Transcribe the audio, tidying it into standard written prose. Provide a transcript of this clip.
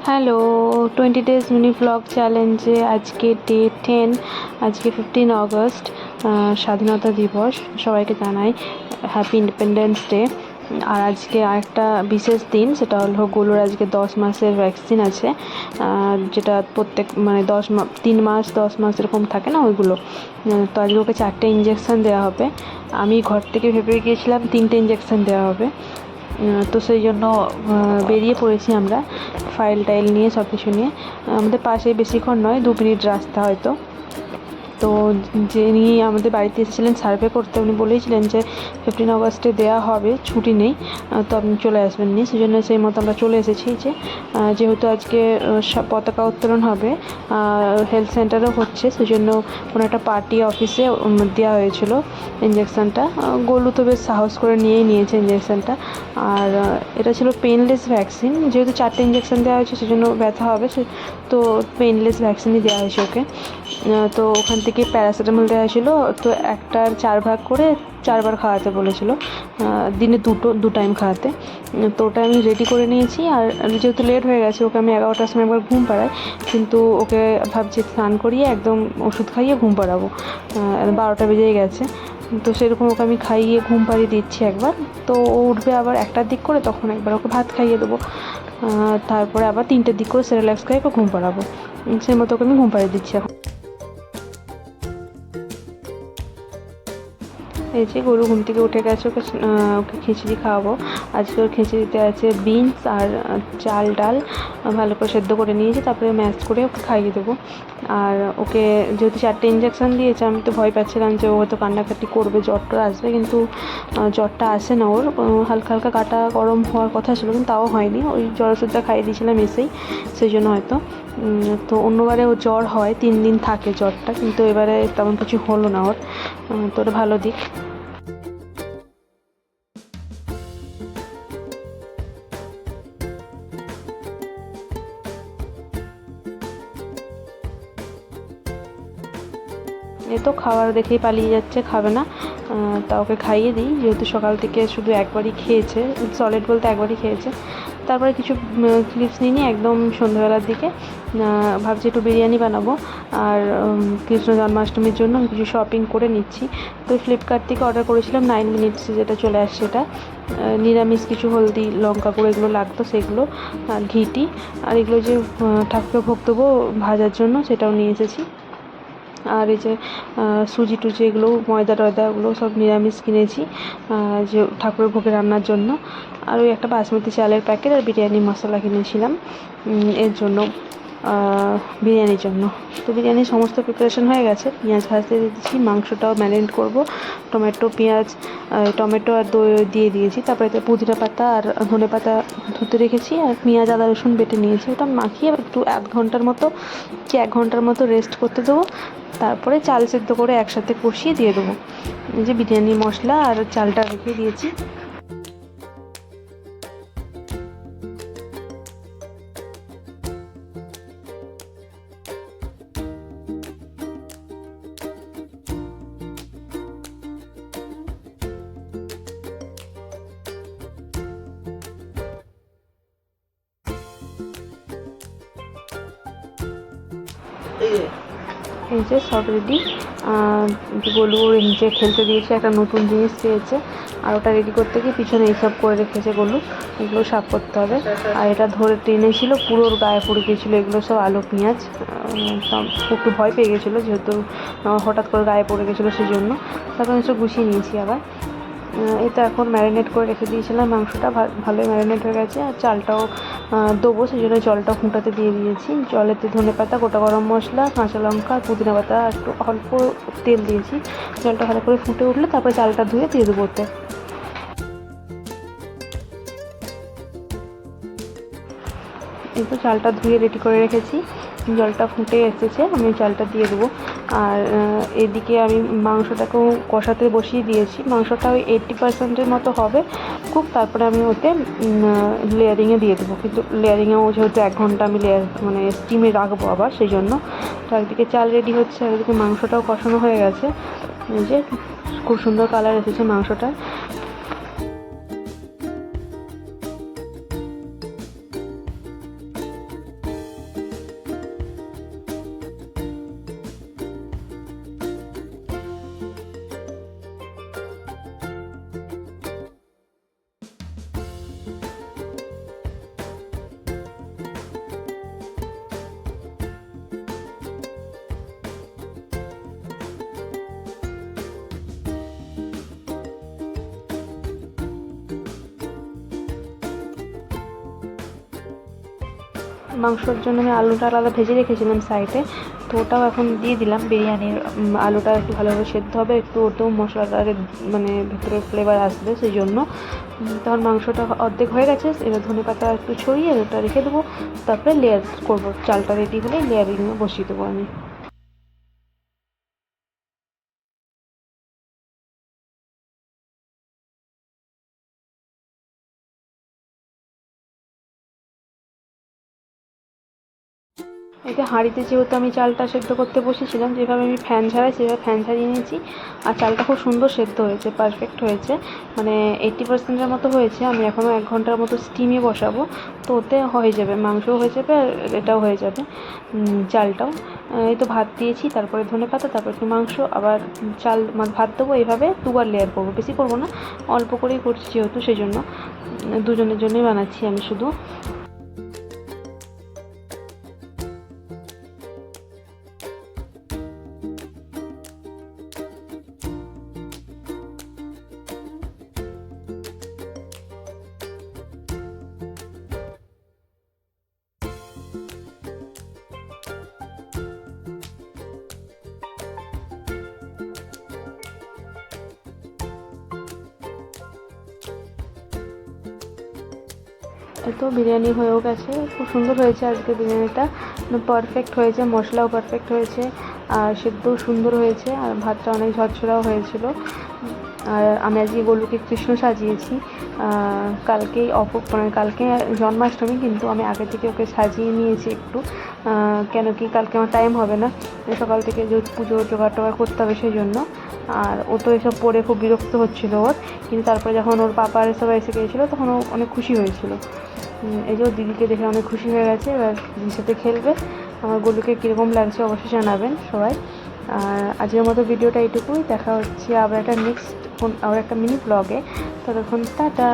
Hello, 20 days mini blog চ্যালেঞ্জে আজকে day 10, আজকে 15 অগস্ট, স্বাধীনতা দিবস। সবাইকে জানাই হ্যাপি ইন্ডিপেন্ডেন্স ডে। আর আজকে আরেকটা বিশেষ দিন, সেটা হলো গোলুর আজকে 10 মাসের ভ্যাকসিন আছে, যেটা প্রত্যেক 3 মাস 10 মাস এরকম থাকে না ওইগুলো। তো আজকে ওকে 4টে ইঞ্জেকশান দেওয়া হবে। আমি ঘর থেকে ভেবে গিয়েছিলাম 3টে ইঞ্জেকশান দেওয়া হবে। তো সেই জন্য বেরিয়ে পড়েছি আমরা, ফাইল টাইল নিয়ে সব কিছু নিয়ে। আমাদের পাশেই, বেশিক্ষণ নয়, 2 মিনিট রাস্তা হয়তো। তো যিনি আমাদের বাড়িতে এসেছিলেন সার্ভে করতে, উনি বলেছিলেন যে 15 অগস্টে দেওয়া হবে, ছুটি নেই, তো আপনি চলে আসবেন নি। সেই জন্য সেই মতো আমরা চলে এসেছি। যেহেতু আজকে পতাকা উত্তোলন হবে, হেলথ সেন্টারও হচ্ছে, সেই জন্য কোনো একটা পার্টি অফিসে দেওয়া হয়েছিল ইঞ্জেকশানটা। গোলু তো বেশ সাহস করে নিয়েছে ইঞ্জেকশানটা। আর এটা ছিল পেনলেস ভ্যাকসিন, যেহেতু 4টে ইঞ্জেকশান দেওয়া হয়েছে সেজন্য ব্যথা হবে, তো পেনলেস ভ্যাকসিনই দেওয়া হয়েছে ওকে। তো ওখান থেকে প্যারাসিটামল দেওয়া হয়েছিল, তো একটার 4 ভাগ করে 4বার খাওয়াতে বলেছিল, দিনে 2 টাইম খাওয়াতে। তো ওটা আমি রেডি করে নিয়েছি। আর যেহেতু লেট হয়ে গেছে, ওকে আমি 11টার সময় একবার ঘুম পাড়াই, কিন্তু ওকে ভাবছি স্নান করিয়ে একদম ওষুধ খাইয়ে ঘুম পাড়াবো। 12টা বেজেই গেছে, তো সেরকম ওকে আমি খাইয়ে ঘুম পাড়িয়ে দিচ্ছি একবার। তো ও উঠবে আবার 1টার দিক করে, তখন একবার ওকে ভাত খাইয়ে দেবো। তারপরে আবার 3টের দিক করে সেরেল্যাক্স খাইয়ে ওকে ঘুম পাড়াবো। সেই মতো ওকে আমি ঘুম পাড়িয়ে দিচ্ছি এখন। এই যে গরু ঘুম থেকে উঠে গেছে, ওকে খিচুড়ি খাওয়াবো। আজকে ওর খিচুড়িতে আছে বিনস আর চাল ডাল ভালো করে সেদ্ধ করে নিয়েছি, তারপরে ম্যাশ করে ওকে খাইয়ে দেবো। আর ওকে যেহেতু 4টে ইঞ্জেকশান দিয়েছে, আমি তো ভয় পাচ্ছিলাম যে ও হয়তো কান্নাকাটি করবে, জ্বরটা আসবে, কিন্তু জ্বরটা আসে না ওর। হালকা হালকা কাটা গরম হওয়ার কথা ছিল, কিন্তু তাও হয়নি। ওই জ্বর ওষুধটা খাইয়ে দিয়েছিলাম এসেই, সেই জন্য হয়তো। তো অন্যবারে ও জ্বর হয়, 3 দিন থাকে জ্বরটা, কিন্তু এবারে তেমন কিছু হলো না ওর। তো ওটা ভালো দিক। এ তো খাবার দেখেই পালিয়ে যাচ্ছে, খাবে না। তা ওকে খাইয়ে দিই, যেহেতু সকাল থেকে শুধু একবারই খেয়েছে, সলিড বলতে একবারই খেয়েছে। তারপরে কিছু ক্লিপস নিয়ে একদম সন্ধ্যাবেলার দিকে ভাবছি একটু বিরিয়ানি বানাবো। আর কৃষ্ণ জন্মাষ্টমীর জন্য আমি কিছু শপিং করে নিচ্ছি। তো ফ্লিপকার্ট থেকে অর্ডার করেছিলাম 9 মিনিটসে যেটা চলে আসছে, এটা নিরামিষ কিছু হলদি লঙ্কা গুঁড়ো এগুলো লাগতো, সেগুলো আর ঘিটি। আর এগুলো যে ঠাকুরকে ভোগ দেবো ভাজার জন্য, সেটাও নিয়ে এসেছি। আর এই যে সুজি টুজি এগুলো, ময়দা টয়দা ওগুলো সব নিরামিষ কিনেছি, যে ঠাকুরের ভোগে রান্নার জন্য। আর ওই একটা বাসমতি চালের প্যাকেট আর বিরিয়ানি মশলা কিনেছিলাম এর জন্য, বিরিয়ানির জন্য। তো বিরিয়ানির সমস্ত প্রিপারেশন হয়ে গেছে, পেঁয়াজ ভাজতে দিয়েছি, মাংসটাও ম্যারিনেট করব। টমেটো পেঁয়াজ টমেটো আর দই দিয়ে দিয়েছি, তারপরে এতে পুদিনা পাতা আর ধনে পাতা ধুতে রেখেছি, আর পেঁয়াজ আদা রসুন বেটে নিয়েছি। ওটা মাখিয়ে একটু 1 ঘন্টার মতো কি 1 ঘন্টার মতো রেস্ট করতে দেবো। তারপরে চাল সেদ্ধ করে একসাথে কষিয়ে দিয়ে দেবো। এই যে বিরিয়ানি মশলা আর চালটা রেখে দিয়েছি। এই যে সব রেডি। গোলু নিচে খেলতে দিয়েছে, একটা নতুন জিনিস পেয়েছে, আর ওটা রেডি করতে গিয়ে পিছনে এইসব করে রেখেছে গোলু। এগুলো সাফ করতে হবে। আর এটা ধরে টেনেছিল, পুরো ওর গায়ে পড়ে গিয়েছিলো এগুলো সব আলু পেঁয়াজ। একটু ভয় পেয়ে গেছিলো, যেহেতু হঠাৎ করে গায়ে পড়ে গেছিলো, সেই জন্য। তারপর আমি সব গুছিয়ে নিয়েছি আবার। এই তো এখন ম্যারিনেট করে রেখে দিয়েছিলাম, মাংসটা ভালোই ম্যারিনেট হয়ে গেছে। আর চালটাও দেবো, সেই জন্য জলটা ফুটাতে দিয়ে দিয়েছি। জলেতে ধনে পাতা, গোটা গরম মশলা, কাঁচা লঙ্কা, পুদিনা পাতা, একটু অল্প তেল দিয়েছি। জলটা ভালো করে ফুটে উঠলে তারপরে চালটা ধুয়ে দিয়ে দেবো ওতে। এই তো চালটা ধুয়ে রেডি করে রেখেছি, জলটা ফুটে এসেছে, আমি চালটা দিয়ে দেবো। আর এদিকে আমি মাংসটাকেও কষাতে বসিয়ে দিয়েছি। মাংসটা ওই 80% মতো হবে কুক, তারপরে আমি ওতে লেয়ারিংয়ে দিয়ে দেবো। কিন্তু লেয়ারিংয়েও যেহেতু 1 ঘন্টা আমি স্টিমে রাখবো আবার, সেই জন্য। তো একদিকে চাল রেডি হচ্ছে, আর একদিকে মাংসটাও কষানো হয়ে গেছে। এই যে খুব সুন্দর কালার এসেছে মাংসটা। মাংসর জন্য আমি আলুটা আলাদা ভেজে রেখেছিলাম সাইডে, তো ওটাও এখন দিয়ে দিলাম। বিরিয়ানির আলুটা একটু ভালোভাবে সেদ্ধ হবে, একটু ওতেও মশলাটার মানে ভেতরে ফ্লেভার আসবে, সেই জন্য। তখন মাংসটা অর্ধেক হয়ে গেছে, এবার ধনেপাতা একটু ছড়িয়ে ওটা রেখে দেবো, তারপরে লেয়ার করবো। চালটা রেডি হলে লেয়ারিং বসিয়ে দেবো আমি। এটা হাঁড়িতে যেহেতু আমি চালটা সেদ্ধ করতে বসেছিলাম, যেভাবে আমি ফ্যান ঝাড়াই সেভাবে ফ্যান ঝাড়িয়ে নিয়েছি। আর চালটা খুব সুন্দর সেদ্ধ হয়েছে, পারফেক্ট হয়েছে, মানে 80%-এর মতো হয়েছে। আমি এখনও 1 ঘন্টার মতো স্টিমে বসাবো, তো ওতে হয়ে যাবে, মাংসও হয়ে যাবে আর এটাও হয়ে যাবে, চালটাও। এই তো ভাত দিয়েছি, তারপরে ধনেপাতা, তারপর একটু মাংস, আবার চাল ভাত দেবো। এইভাবে দুবার লেয়ার করবো, বেশি করবো না, অল্প করেই করছি যেহেতু, সেই জন্য দুজনের জন্যই বানাচ্ছি আমি শুধু। এই তো বিরিয়ানি হয়েও গেছে, খুব সুন্দর হয়েছে আজকে বিরিয়ানিটা, পারফেক্ট হয়েছে, মশলাও পারফেক্ট হয়েছে, আর সেদ্ধও সুন্দর হয়েছে, আর ভাতটা অনেক ঝরঝরাও হয়েছিল। আর আমি আজকে গোলুকে কৃষ্ণ সাজিয়েছি। কালকেই মানে কালকে জন্মাষ্টমী, কিন্তু আমি আগে থেকে ওকে সাজিয়ে নিয়েছি একটু, কেন কি কালকে আমার টাইম হবে না, সকাল থেকে যে পুজো জোগাড় টোগাড় করতে হবে সেই জন্য। আর ও তো এসব পড়ে খুব বিরক্ত হচ্ছিলো ওর, কিন্তু তারপরে যখন ওর পাপা এসব এসে গিয়েছিলো তখন ও অনেক খুশি হয়েছিল। এই যে দিদিকে দেখে অনেক খুশি হয়ে গেছে, এবার দিদির সাথে খেলবে। আমার গোলুকে কীরকম লাগছে অবশ্যই জানাবেন সবাই। আর আজকের মতো ভিডিওটা এইটুকুই, দেখা হচ্ছে আবার একটা নেক্সট আবার একটা মিনি ব্লগে। ততক্ষণ টাটা।